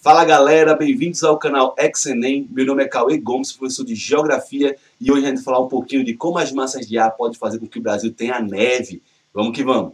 Fala galera, bem-vindos ao canal Exenem. Meu nome é Cauê Gomes, professor de Geografia, e hoje a gente vai falar um pouquinho de como as massas de ar podem fazer com que o Brasil tenha neve. Vamos que vamos!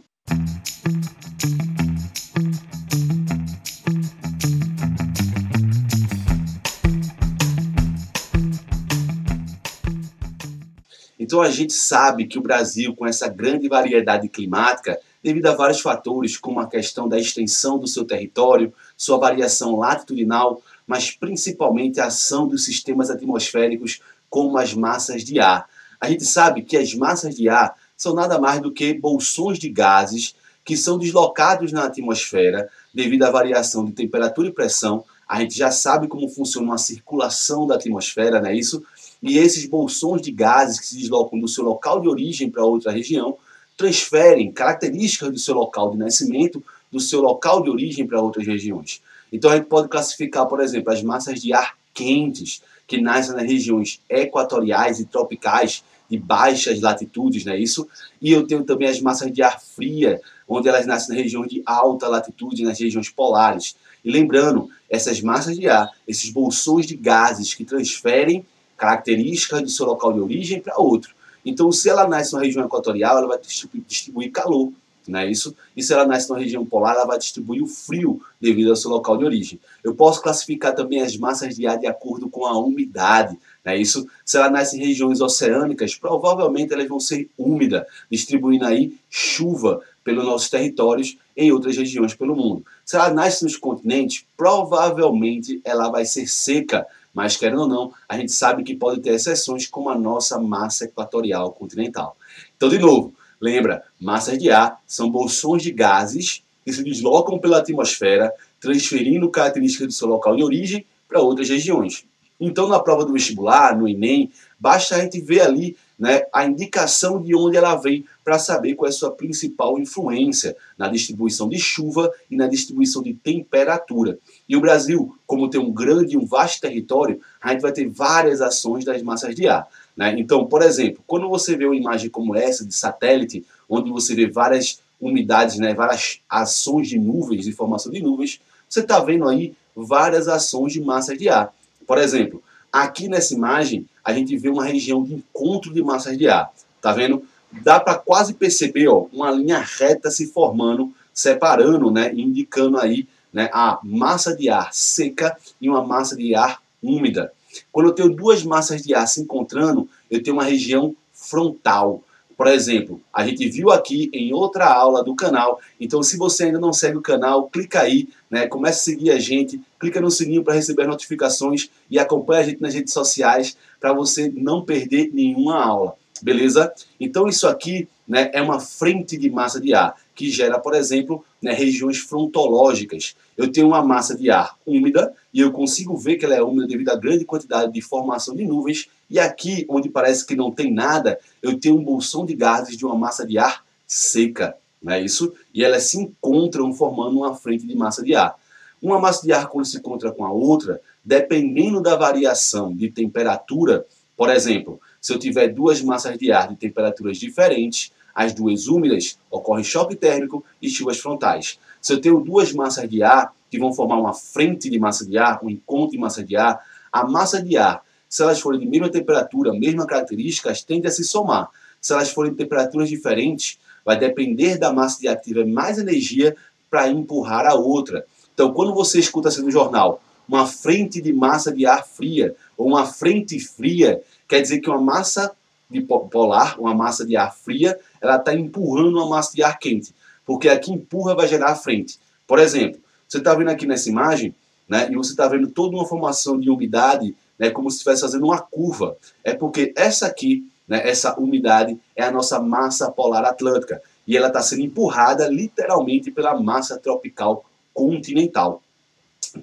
Então a gente sabe que o Brasil, com essa grande variedade climática, devido a vários fatores, como a questão da extensão do seu território, sua variação latitudinal, mas principalmente a ação dos sistemas atmosféricos, como as massas de ar. A gente sabe que as massas de ar são nada mais do que bolsões de gases que são deslocados na atmosfera devido à variação de temperatura e pressão. A gente já sabe como funciona a circulação da atmosfera, não é isso? E esses bolsões de gases que se deslocam do seu local de origem para outra região transferem características do seu local de nascimento, do seu local de origem para outras regiões. Então a gente pode classificar, por exemplo, as massas de ar quentes, que nascem nas regiões equatoriais e tropicais de baixas latitudes, não é isso? E eu tenho também as massas de ar fria, onde elas nascem nas regiões de alta latitude, nas regiões polares. E lembrando, essas massas de ar, esses bolsões de gases que transferem características do seu local de origem para outro. Então, se ela nasce na região equatorial, ela vai distribuir calor, não é isso? E se ela nasce na região polar, ela vai distribuir o frio devido ao seu local de origem. Eu posso classificar também as massas de ar de acordo com a umidade, não é isso? Se ela nasce em regiões oceânicas, provavelmente elas vão ser úmidas, distribuindo aí chuva pelos nossos territórios em outras regiões pelo mundo. Se ela nasce nos continentes, provavelmente ela vai ser seca, mas, querendo ou não, a gente sabe que pode ter exceções, como a nossa massa equatorial continental. Então, de novo, lembra, massas de ar são bolsões de gases que se deslocam pela atmosfera, transferindo características do seu local de origem para outras regiões. Então, na prova do vestibular, no Enem, basta a gente ver ali, né, a indicação de onde ela vem para saber qual é a sua principal influência na distribuição de chuva e na distribuição de temperatura. E o Brasil, como tem um grande e um vasto território, a gente vai ter várias ações das massas de ar, né? Então, por exemplo, quando você vê uma imagem como essa de satélite, onde você vê várias umidades, né, várias ações de nuvens, de formação de nuvens, você está vendo aí várias ações de massas de ar. Por exemplo, aqui nessa imagem, a gente vê uma região de encontro de massas de ar. Tá vendo? Dá para quase perceber, ó, uma linha reta se formando, separando, né, indicando aí, né, a massa de ar seca e uma massa de ar úmida. Quando eu tenho duas massas de ar se encontrando, eu tenho uma região frontal. Por exemplo, a gente viu aqui em outra aula do canal. Então, se você ainda não segue o canal, clica aí, né? Comece a seguir a gente, clica no sininho para receber as notificações e acompanha a gente nas redes sociais para você não perder nenhuma aula, beleza? Então, isso aqui, né, é uma frente de massa de ar que gera, por exemplo, né, regiões frontológicas. Eu tenho uma massa de ar úmida e eu consigo ver que ela é úmida devido à grande quantidade de formação de nuvens. E aqui, onde parece que não tem nada, eu tenho um bolsão de gases de uma massa de ar seca, não é isso? E elas se encontram formando uma frente de massa de ar. Uma massa de ar, quando se encontra com a outra, dependendo da variação de temperatura, por exemplo, se eu tiver duas massas de ar de temperaturas diferentes, as duas úmidas, ocorre choque térmico e chuvas frontais. Se eu tenho duas massas de ar que vão formar uma frente de massa de ar, um encontro de massa de ar, a massa de ar, se elas forem de mesma temperatura, mesma característica, tendem a se somar. Se elas forem de temperaturas diferentes, vai depender da massa de ar que tiver mais energia para empurrar a outra. Então, quando você escuta assim no jornal, uma frente de massa de ar fria ou uma frente fria, quer dizer que uma massa de polar, uma massa de ar fria, ela está empurrando uma massa de ar quente, porque a que empurra vai gerar a frente. Por exemplo, você está vendo aqui nessa imagem, né, e você está vendo toda uma formação de umidade, né, como se estivesse fazendo uma curva. É porque essa aqui, né, essa umidade, é a nossa massa polar atlântica, e ela está sendo empurrada literalmente pela massa tropical continental.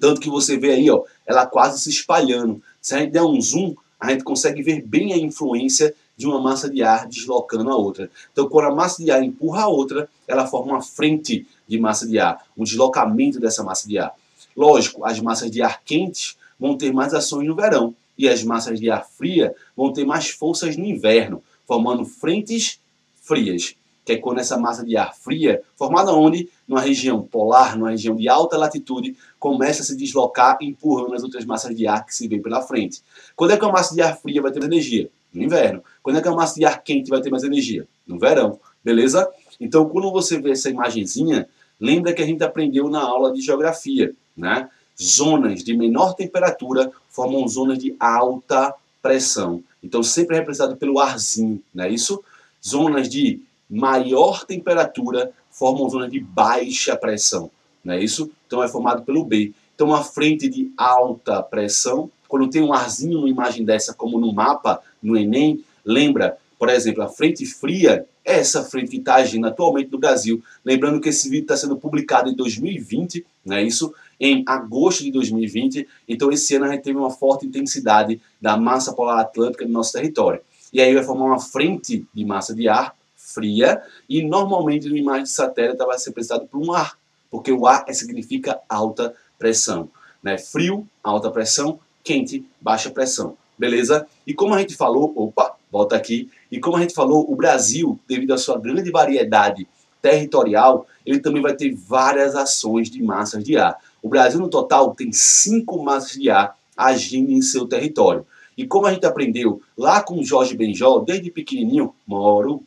Tanto que você vê aí, ó, ela quase se espalhando. Se a gente der um zoom, a gente consegue ver bem a influência de uma massa de ar deslocando a outra. Então, quando a massa de ar empurra a outra, ela forma uma frente de massa de ar, um deslocamento dessa massa de ar. Lógico, as massas de ar quentes vão ter mais ações no verão, e as massas de ar fria vão ter mais forças no inverno, formando frentes frias. que é quando essa massa de ar fria, formada onde? Numa região polar, numa região de alta latitude, começa a se deslocar, empurrando as outras massas de ar que se vêm pela frente. Quando é que uma massa de ar fria vai ter mais energia? No inverno. Quando é que uma massa de ar quente vai ter mais energia? No verão. Beleza? Então, quando você vê essa imagenzinha, lembra que a gente aprendeu na aula de geografia, né? Zonas de menor temperatura formam zonas de alta pressão. Então, sempre é representado pelo arzinho, não é isso? Zonas de maior temperatura formam zonas de baixa pressão, não é isso? Então, é formado pelo B. Então, uma frente de alta pressão, quando tem um arzinho numa imagem dessa, como no mapa, no Enem, lembra, por exemplo, a frente fria é essa frente que está agindo atualmente no Brasil. Lembrando que esse vídeo está sendo publicado em 2020, não é isso? Em agosto de 2020. Então, esse ano a gente teve uma forte intensidade da massa polar atlântica no nosso território. E aí vai formar uma frente de massa de ar fria e normalmente numa imagem de satélite vai ser representado por um ar, porque o ar significa alta pressão, né? Frio, alta pressão, quente, baixa pressão. Beleza? E como a gente falou, volta aqui, e como a gente falou, o Brasil, devido à sua grande variedade territorial, ele também vai ter várias ações de massas de ar. O Brasil, no total, tem 5 massas de ar agindo em seu território. E como a gente aprendeu lá com Jorge Benjol, desde pequenininho, moro,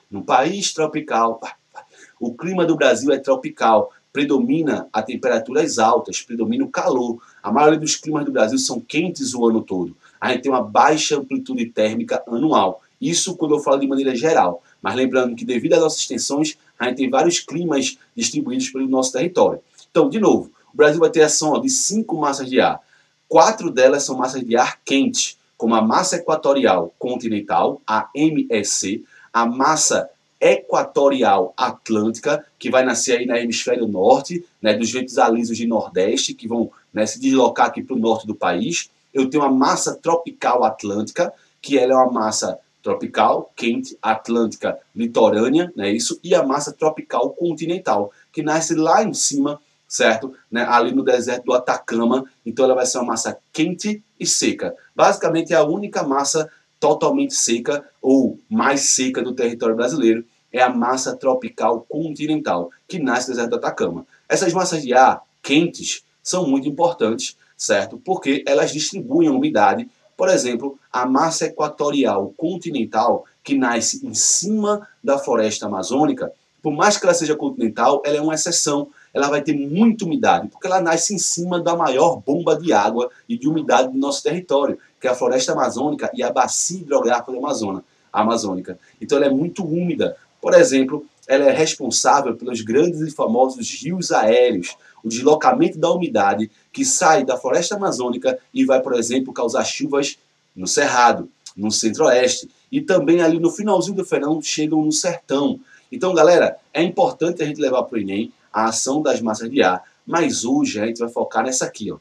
num país tropical, o clima do Brasil é tropical, predomina a temperaturas altas, predomina o calor. A maioria dos climas do Brasil são quentes o ano todo. A gente tem uma baixa amplitude térmica anual. Isso quando eu falo de maneira geral. Mas lembrando que devido às nossas extensões, a gente tem vários climas distribuídos pelo nosso território. Então, de novo, o Brasil vai ter ação de 5 massas de ar. 4 delas são massas de ar quente, como a massa equatorial continental, a MEC, a massa equatorial atlântica, que vai nascer aí na hemisfério norte, né, dos ventos alisos de nordeste, que vão, né, se deslocar aqui para o norte do país. Eu tenho a massa tropical atlântica, que ela é uma massa tropical, quente, atlântica, litorânea, né, isso, e a massa tropical continental, que nasce lá em cima, certo? Né, ali no deserto do Atacama, então ela vai ser uma massa quente e seca. Basicamente é a única massa totalmente seca ou mais seca do território brasileiro, é a massa tropical continental, que nasce no deserto do Atacama. Essas massas de ar quentes são muito importantes, certo? Porque elas distribuem a umidade. Por exemplo, a massa equatorial continental, que nasce em cima da floresta amazônica, por mais que ela seja continental, ela é uma exceção. Ela vai ter muita umidade, porque ela nasce em cima da maior bomba de água e de umidade do nosso território, que é a floresta amazônica e a bacia hidrográfica amazônica. Então ela é muito úmida. Por exemplo, ela é responsável pelos grandes e famosos rios aéreos, o deslocamento da umidade que sai da floresta amazônica e vai, por exemplo, causar chuvas no Cerrado, no Centro-Oeste, e também ali no finalzinho do verão chegam no sertão. Então, galera, é importante a gente levar para o Enem a ação das massas de ar, mas hoje a gente vai focar nessa aqui, ó.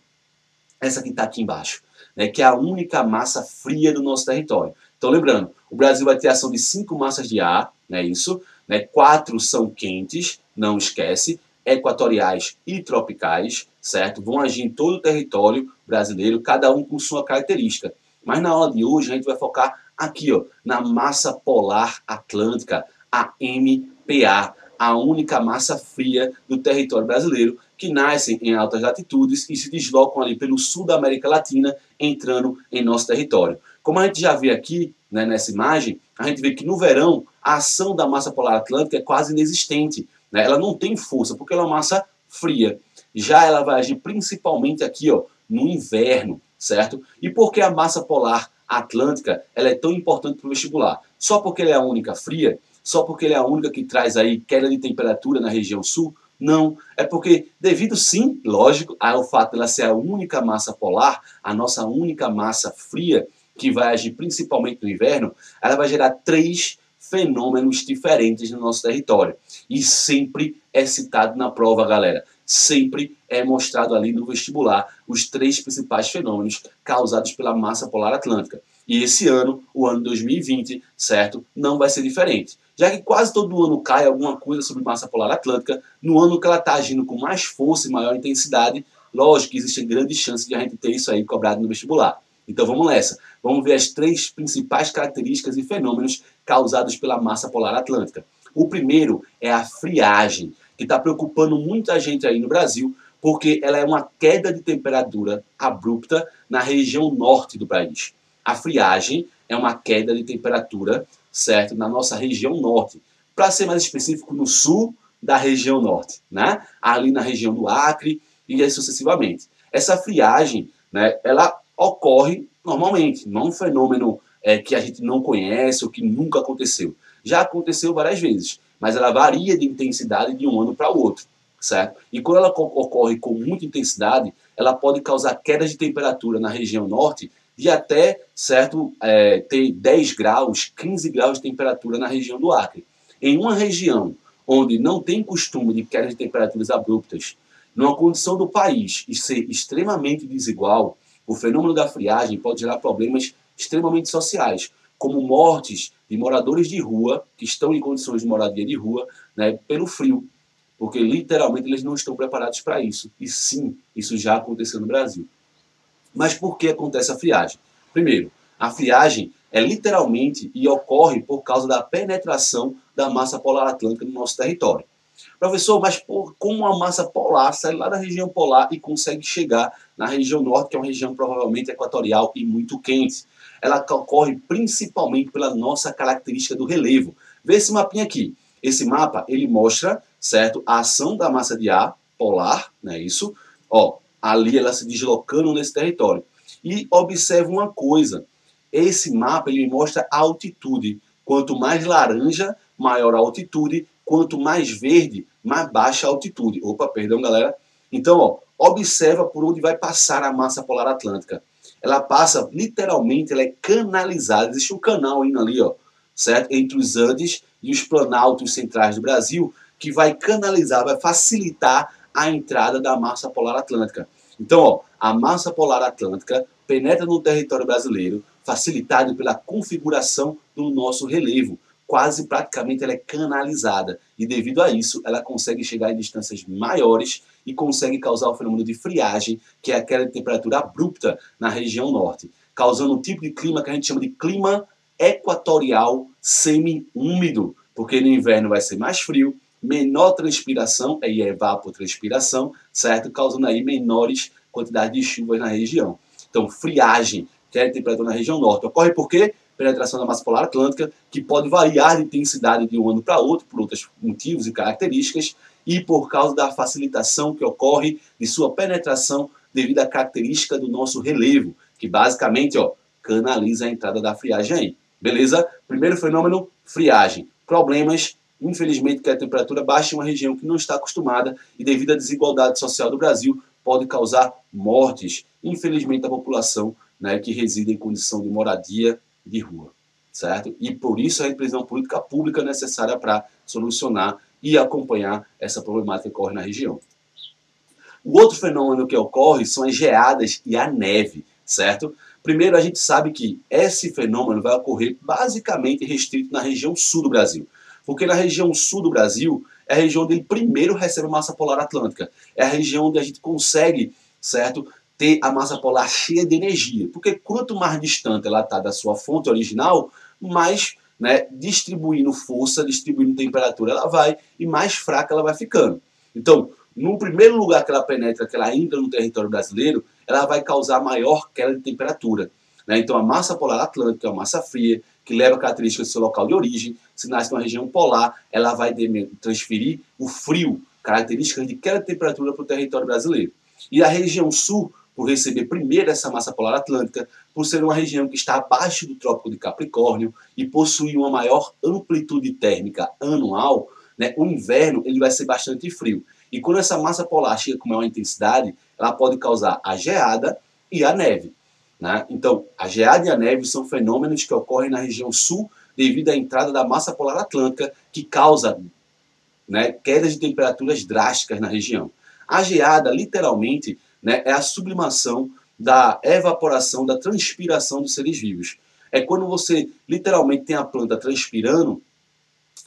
Essa que está aqui embaixo, né, que é a única massa fria do nosso território. Então, lembrando, o Brasil vai ter ação de 5 massas de ar, né, isso, né, 4 são quentes, não esquece, equatoriais e tropicais, certo? Vão agir em todo o território brasileiro, cada um com sua característica. Mas na aula de hoje a gente vai focar aqui, ó, na massa polar atlântica, a MPA, a única massa fria do território brasileiro, que nascem em altas latitudes e se deslocam ali pelo sul da América Latina, entrando em nosso território. Como a gente já vê aqui, né, nessa imagem, a gente vê que no verão a ação da massa polar atlântica é quase inexistente, né? Ela não tem força, porque ela é uma massa fria. Já ela vai agir principalmente aqui, ó, no inverno, certo? E por que a massa polar atlântica ela é tão importante para o vestibular? Só porque ela é a única fria? Só porque ela é a única que traz aí queda de temperatura na região sul? Não, é porque devido sim, lógico, ao fato de ela ser a única massa polar, a nossa única massa fria, que vai agir principalmente no inverno, ela vai gerar 3 fenômenos diferentes no nosso território. E sempre é citado na prova, galera. Sempre é mostrado ali no vestibular os 3 principais fenômenos causados pela massa polar atlântica. E esse ano, o ano 2020, certo, não vai ser diferente. Já que quase todo ano cai alguma coisa sobre massa polar atlântica, no ano que ela está agindo com mais força e maior intensidade, lógico que existem grandes chances de a gente ter isso aí cobrado no vestibular. Então vamos nessa. Vamos ver as 3 principais características e fenômenos causados pela massa polar atlântica. O primeiro é a friagem, que está preocupando muita gente aí no Brasil, porque ela é uma queda de temperatura abrupta na região norte do país. A friagem é uma queda de temperatura, certo, na nossa região norte. Para ser mais específico, no sul da região norte, né? Ali na região do Acre e assim sucessivamente. Essa friagem, né, ela ocorre normalmente, não é um fenômeno que a gente não conhece ou que nunca aconteceu. Já aconteceu várias vezes, mas ela varia de intensidade de um ano para o outro, certo? E quando ela ocorre com muita intensidade, ela pode causar quedas de temperatura na região norte de até, certo, ter 10 graus, 15 graus de temperatura na região do Acre. Em uma região onde não tem costume de quedas de temperaturas abruptas, numa condição do país ser extremamente desigual, o fenômeno da friagem pode gerar problemas extremamente sociais, como mortes de moradores de rua, que estão em condições de moradia de rua, né, pelo frio, porque literalmente eles não estão preparados para isso. E sim, isso já aconteceu no Brasil. Mas por que acontece a friagem? Primeiro, a friagem é literalmente e ocorre por causa da penetração da massa polar atlântica no nosso território. Professor, mas como a massa polar sai lá da região polar e consegue chegar na região norte, que é uma região provavelmente equatorial e muito quente? Ela ocorre principalmente pela nossa característica do relevo. Vê esse mapinha aqui. Esse mapa, ele mostra, certo, a ação da massa de ar polar, não é isso? Ó, ali ela se deslocando nesse território. E observe uma coisa, esse mapa ele mostra a altitude. Quanto mais laranja, maior a altitude. Quanto mais verde, mais baixa a altitude. Opa, perdão, galera. Então, ó, observa por onde vai passar a massa polar atlântica. Ela passa, literalmente, ela é canalizada. Existe um canal indo ali, ó, certo? Entre os Andes e os planaltos centrais do Brasil, que vai canalizar, vai facilitar a entrada da massa polar atlântica. Então, ó, a massa polar atlântica penetra no território brasileiro, facilitado pela configuração do nosso relevo. Quase praticamente ela é canalizada e devido a isso ela consegue chegar em distâncias maiores e consegue causar o fenômeno de friagem, que é aquela temperatura abrupta na região norte, causando um tipo de clima que a gente chama de clima equatorial semi-úmido, porque no inverno vai ser mais frio, menor transpiração, aí é evapotranspiração, certo? Causando aí menores quantidades de chuvas na região. Então, friagem, que é a temperatura na região norte, ocorre por quê? Penetração da massa polar atlântica, que pode variar de intensidade de um ano para outro, por outros motivos e características, e por causa da facilitação que ocorre de sua penetração devido à característica do nosso relevo, que basicamente, ó, canaliza a entrada da friagem aí. Beleza? Primeiro fenômeno, friagem. Problemas, infelizmente, que a temperatura baixa em uma região que não está acostumada e devido à desigualdade social do Brasil, pode causar mortes, infelizmente, da população, né, que reside em condição de moradia de rua, certo? E por isso a gente precisa de uma política pública necessária para solucionar e acompanhar essa problemática que ocorre na região. O outro fenômeno que ocorre são as geadas e a neve, certo? Primeiro, a gente sabe que esse fenômeno vai ocorrer basicamente restrito na região sul do Brasil, porque na região sul do Brasil é a região onde ele primeiro recebe a massa polar atlântica, é a região onde a gente consegue, certo, ter a massa polar cheia de energia, porque quanto mais distante ela está da sua fonte original, mais, né, distribuindo força, distribuindo temperatura ela vai e mais fraca ela vai ficando. Então, no primeiro lugar que ela penetra, que ela entra no território brasileiro, ela vai causar maior queda de temperatura, né? Então, a massa polar atlântica é uma massa fria, que leva características do seu local de origem. Se nasce numa região polar, ela vai transferir o frio, características de queda de temperatura para o território brasileiro. E a região sul, por receber primeiro essa massa polar atlântica, por ser uma região que está abaixo do Trópico de Capricórnio e possui uma maior amplitude térmica anual, né, o inverno ele vai ser bastante frio. E quando essa massa polar chega com maior intensidade, ela pode causar a geada e a neve, né? Então, a geada e a neve são fenômenos que ocorrem na região sul devido à entrada da massa polar atlântica, que causa, né, quedas de temperaturas drásticas na região. A geada, literalmente, né, é a sublimação da evaporação, da transpiração dos seres vivos. É quando você literalmente tem a planta transpirando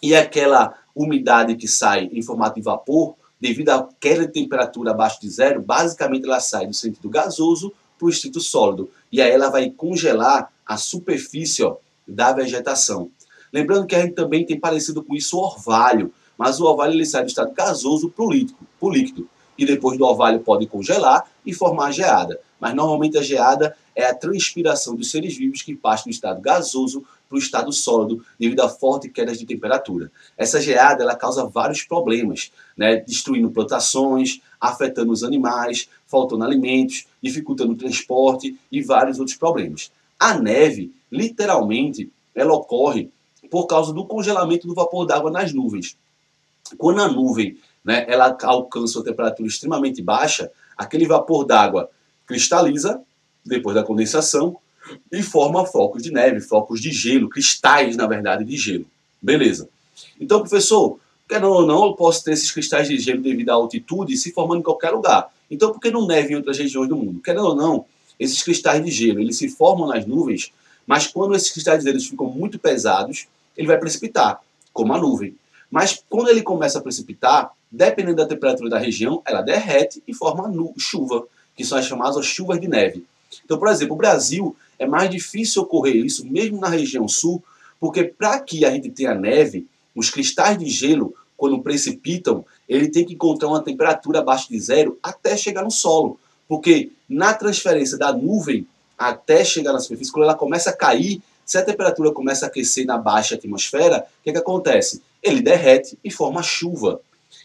e aquela umidade que sai em formato de vapor, devido à queda de temperatura abaixo de zero, basicamente ela sai do sentido gasoso para o estrito sólido. E aí ela vai congelar a superfície, ó, da vegetação. Lembrando que a gente também tem parecido com isso o orvalho, mas o orvalho ele sai do estado gasoso para o líquido. E depois do orvalho pode congelar e formar a geada. Mas normalmente a geada é a transpiração dos seres vivos que parte do estado gasoso para o estado sólido devido a fortes quedas de temperatura. Essa geada ela causa vários problemas, né? Destruindo plantações, afetando os animais, faltando alimentos, dificultando o transporte e vários outros problemas. A neve, literalmente, ela ocorre por causa do congelamento do vapor d'água nas nuvens. Quando a nuvem, né, ela alcança uma temperatura extremamente baixa, aquele vapor d'água cristaliza depois da condensação e forma flocos de neve, flocos de gelo, cristais, na verdade, de gelo. Beleza. Então, professor, querendo ou não, eu posso ter esses cristais de gelo devido à altitude se formando em qualquer lugar. Então, por que não neve em outras regiões do mundo? Querendo ou não, esses cristais de gelo, eles se formam nas nuvens, mas quando esses cristais de gelo ficam muito pesados, ele vai precipitar, como a nuvem. Mas quando ele começa a precipitar, dependendo da temperatura da região, ela derrete e forma chuva, que são as chamadas chuvas de neve. Então, por exemplo, o Brasil é mais difícil ocorrer isso, mesmo na região sul, porque para que a gente tenha neve, os cristais de gelo, quando precipitam, ele tem que encontrar uma temperatura abaixo de zero até chegar no solo. Porque na transferência da nuvem até chegar na superfície, quando ela começa a cair, se a temperatura começa a aquecer na baixa atmosfera, o que acontece? Ele derrete e forma chuva.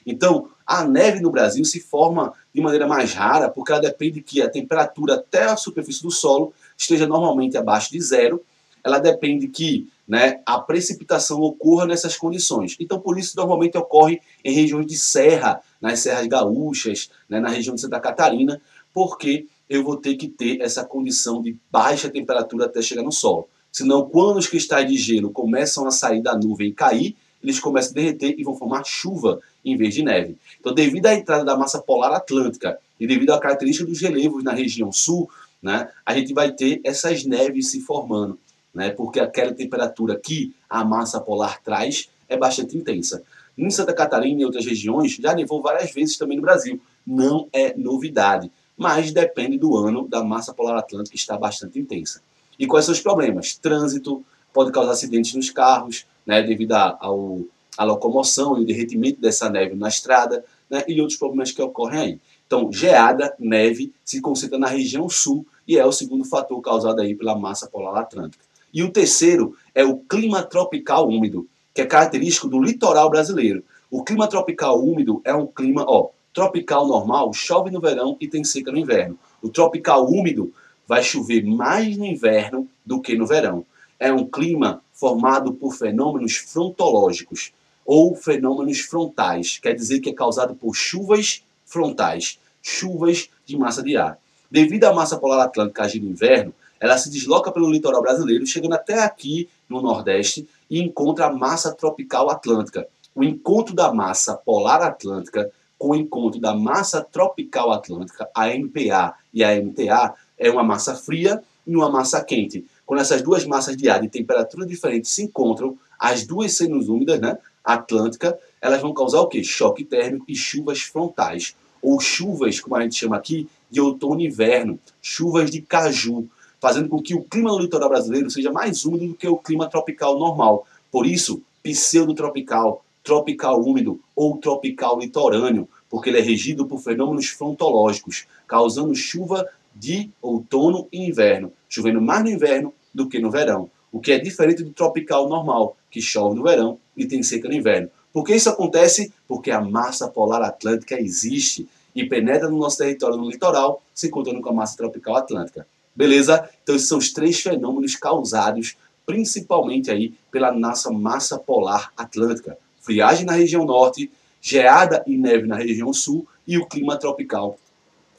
Então, a neve no Brasil se forma de maneira mais rara, porque ela depende que a temperatura até a superfície do solo esteja normalmente abaixo de zero. Ela depende que, né, a precipitação ocorra nessas condições. Então, por isso, normalmente ocorre em regiões de serra, nas serras gaúchas, né, na região de Santa Catarina, porque eu vou ter que ter essa condição de baixa temperatura até chegar no solo. Senão, quando os cristais de gelo começam a sair da nuvem e cair, eles começam a derreter e vão formar chuva em vez de neve. Então, devido à entrada da massa polar atlântica e devido à característica dos relevos na região sul, né, a gente vai ter essas neves se formando, né, porque aquela temperatura que a massa polar traz é bastante intensa. Em Santa Catarina e outras regiões, já nevou várias vezes também no Brasil. Não é novidade, mas depende do ano da massa polar atlântica que está bastante intensa. E quais são os problemas? Trânsito, pode causar acidentes nos carros, né, devido à locomoção e o derretimento dessa neve na estrada, né, e outros problemas que ocorrem aí. Então, geada, neve, se concentra na região sul e é o segundo fator causado aí pela massa polar atlântica. E o terceiro é o clima tropical úmido, que é característico do litoral brasileiro. O clima tropical úmido é um clima, tropical normal, chove no verão e tem seca no inverno. O tropical úmido vai chover mais no inverno do que no verão. É um clima formado por fenômenos frontológicos ou fenômenos frontais, quer dizer que é causado por chuvas frontais, chuvas de massa de ar. Devido à massa polar atlântica agir no inverno, ela se desloca pelo litoral brasileiro, chegando até aqui no Nordeste e encontra a massa tropical atlântica. O encontro da massa polar atlântica com o encontro da massa tropical atlântica, a MPA e a MTA, é uma massa fria e uma massa quente. Quando essas duas massas de ar de temperatura diferente se encontram, as duas semiúmidas, né, atlântica, elas vão causar o quê? Choque térmico e chuvas frontais. Ou chuvas, como a gente chama aqui, de outono e inverno. Chuvas de caju, fazendo com que o clima no litoral brasileiro seja mais úmido do que o clima tropical normal. Por isso, pseudotropical, tropical úmido ou tropical litorâneo, porque ele é regido por fenômenos frontológicos, causando chuva de outono e inverno, chovendo mais no inverno do que no verão, o que é diferente do tropical normal, que chove no verão e tem seca no inverno. Por que isso acontece? Porque a massa polar atlântica existe e penetra no nosso território no litoral, se encontrando com a massa tropical atlântica. Beleza? Então esses são os três fenômenos causados principalmente aí pela nossa massa polar atlântica. Friagem na região norte, geada e neve na região sul e o clima tropical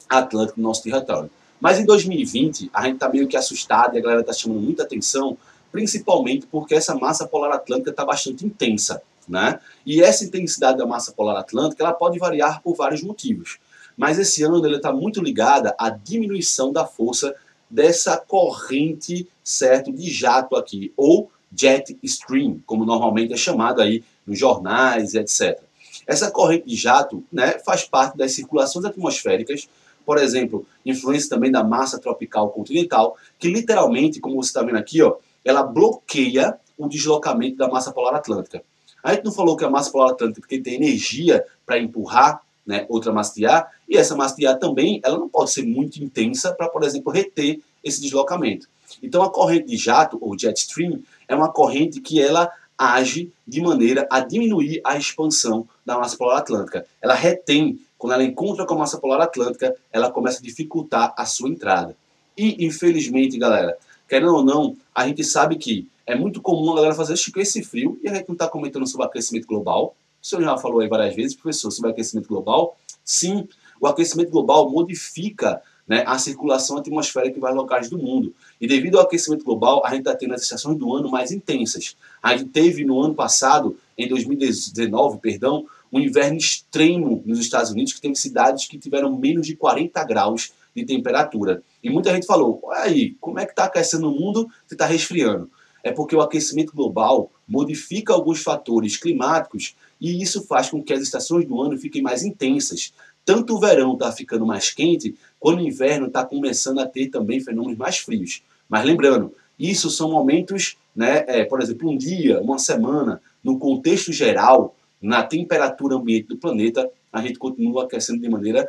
atlântico no nosso território. Mas em 2020, a gente está meio que assustado e a galera está chamando muita atenção, principalmente porque essa massa polar atlântica está bastante intensa, né? E essa intensidade da massa polar atlântica ela pode variar por vários motivos. Mas esse ano ela está muito ligada à diminuição da força dessa corrente, certo, de jato aqui, ou jet stream, como normalmente é chamado aí nos jornais, etc. Essa corrente de jato, né, faz parte das circulações atmosféricas, por exemplo, influência também da massa tropical continental, que literalmente, como você está vendo aqui, ó, ela bloqueia o deslocamento da massa polar atlântica. A gente não falou que a massa polar atlântica porque tem energia para empurrar, né, outra massa de ar, e essa massa de ar também ela não pode ser muito intensa para, por exemplo, reter esse deslocamento. Então a corrente de jato, ou jet stream, é uma corrente que ela age de maneira a diminuir a expansão da massa polar atlântica. Ela retém, quando ela encontra com a massa polar atlântica, ela começa a dificultar a sua entrada. E, infelizmente, galera, querendo ou não, a gente sabe que é muito comum a galera fazer esse frio, e a gente não está comentando sobre o aquecimento global. O senhor já falou aí várias vezes, professor, sobre o aquecimento global. Sim, o aquecimento global modifica, né, a circulação atmosférica em vários locais do mundo. E devido ao aquecimento global, a gente está tendo as estações do ano mais intensas. A gente teve no ano passado, em 2019, perdão, um inverno extremo nos Estados Unidos, que teve cidades que tiveram menos de 40 graus de temperatura. E muita gente falou, olha aí, como é que está aquecendo o mundo se está resfriando? É porque o aquecimento global modifica alguns fatores climáticos e isso faz com que as estações do ano fiquem mais intensas. Tanto o verão está ficando mais quente, quando o inverno está começando a ter também fenômenos mais frios. Mas lembrando, isso são momentos, né, por exemplo, um dia, uma semana, no contexto geral, na temperatura ambiente do planeta, a gente continua aquecendo de maneira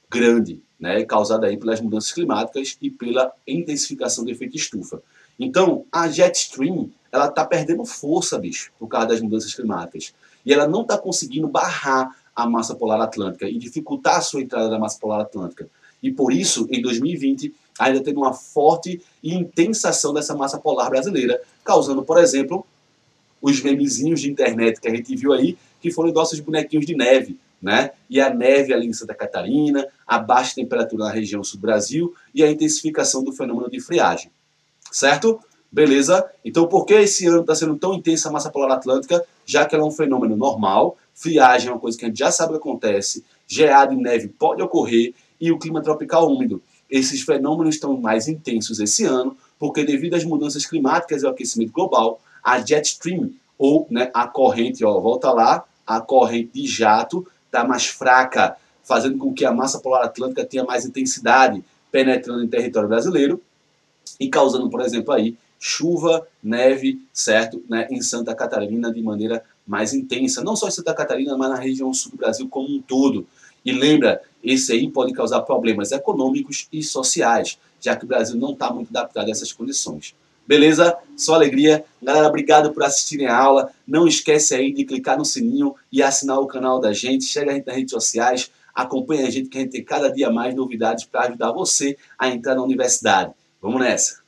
grande, né, causada aí pelas mudanças climáticas e pela intensificação do efeito estufa. Então, a jet stream, ela está perdendo força, bicho, por causa das mudanças climáticas. E ela não está conseguindo barrar a massa polar atlântica e dificultar a sua entrada da massa polar atlântica. E por isso, em 2020, ainda teve uma forte e intensa ação dessa massa polar brasileira, causando, por exemplo, os memezinhos de internet que a gente viu aí, que foram nossos bonequinhos de neve, né? E a neve ali em Santa Catarina, a baixa temperatura na região sul do Brasil e a intensificação do fenômeno de friagem. Certo? Beleza? Então, por que esse ano está sendo tão intensa a massa polar atlântica? Já que ela é um fenômeno normal, friagem é uma coisa que a gente já sabe que acontece, geada e neve pode ocorrer, e o clima tropical úmido. Esses fenômenos estão mais intensos esse ano, porque devido às mudanças climáticas e ao aquecimento global, a jet stream, ou, né, a corrente, ó, volta lá, a corrente de jato está mais fraca, fazendo com que a massa polar atlântica tenha mais intensidade, penetrando em território brasileiro, e causando, por exemplo, aí chuva, neve, certo, né, em Santa Catarina de maneira mais intensa. Não só em Santa Catarina, mas na região sul do Brasil como um todo. E lembra, esse aí pode causar problemas econômicos e sociais, já que o Brasil não está muito adaptado a essas condições. Beleza? Só alegria. Galera, obrigado por assistirem a aula. Não esquece aí de clicar no sininho e assinar o canal da gente. Chega a gente nas redes sociais. Acompanha a gente que a gente tem cada dia mais novidades para ajudar você a entrar na universidade. Vamos nessa!